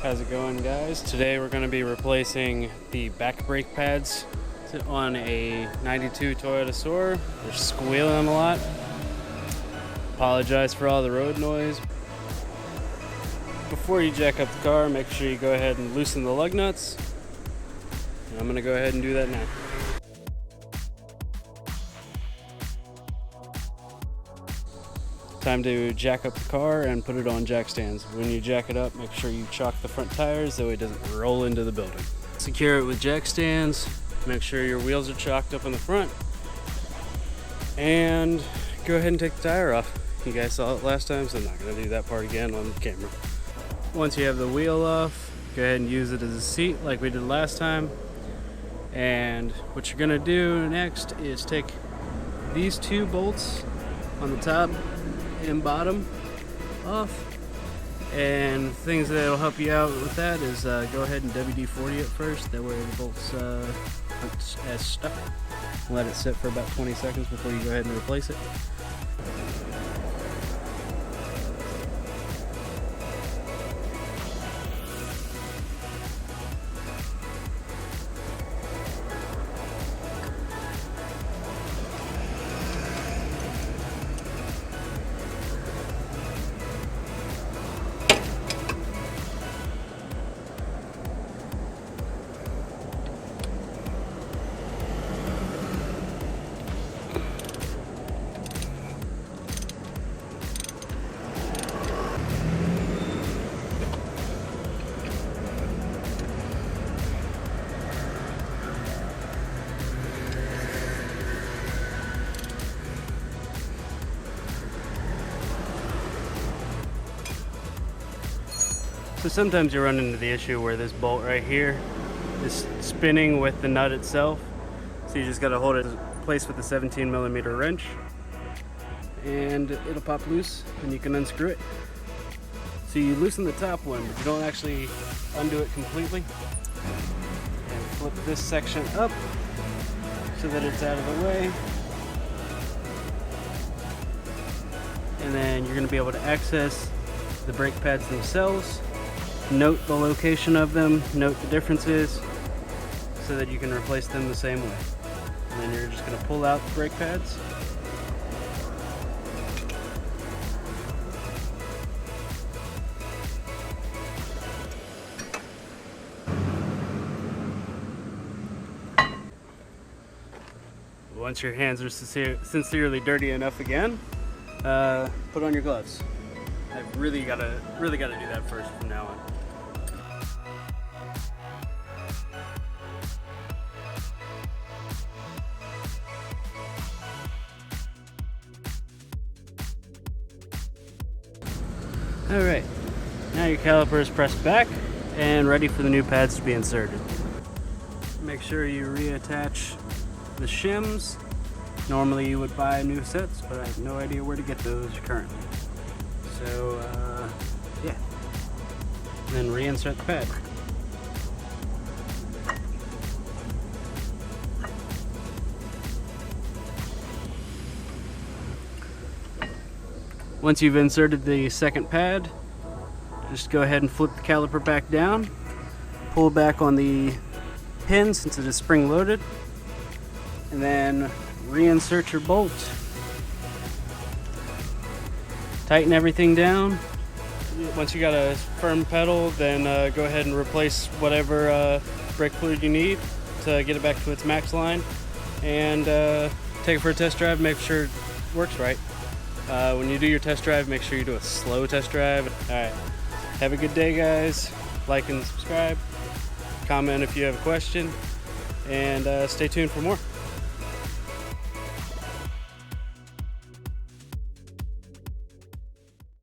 How's it going, guys? Today we're going to be replacing the back brake pads on a 92 Toyota Soarer. They're squealing a lot. Apologize for all the road noise. Before you jack up the car, make sure you go ahead and loosen the lug nuts. And I'm going to go ahead and do that now. Time to jack up the car and put it on jack stands. When you jack it up, make sure you chock the front tires so it doesn't roll into the building. Secure it with jack stands. Make sure your wheels are chocked up in the front. And go ahead and take the tire off. You guys saw it last time, so I'm not going to do that part again on camera. Once you have the wheel off, go ahead and use it as a seat like we did last time. And what you're going to do next is take these two bolts on the top and bottom off, and things that will help you out with that is go ahead and WD-40 it first, that way the bolts aren't as stuck. Let it sit for about 20 seconds before you go ahead and replace it. So sometimes you run into the issue where this bolt right here is spinning with the nut itself. So you just got to hold it in place with a 17mm wrench and it'll pop loose and you can unscrew it. So you loosen the top one, but you don't actually undo it completely. And flip this section up so that it's out of the way. And then you're going to be able to access the brake pads themselves. Note the location of them, note the differences, so that you can replace them the same way. And then you're just going to pull out the brake pads. Once your hands are sincerely dirty enough again, put on your gloves. I've really gotta do that first from now on. Alright, now your caliper is pressed back and ready for the new pads to be inserted. Make sure you reattach the shims. Normally you would buy new sets, but I have no idea where to get those currently. So, yeah. And then reinsert the pad. Once you've inserted the second pad, just go ahead and flip the caliper back down. Pull back on the pin since it is spring-loaded. And then reinsert your bolt. Tighten everything down. Once you got a firm pedal, then go ahead and replace whatever brake fluid you need to get it back to its max line, and take it for a test drive, make sure it works right. When you do your test drive, make sure you do a slow test drive. Alright, have a good day, guys. Like and subscribe, comment if you have a question, and stay tuned for more.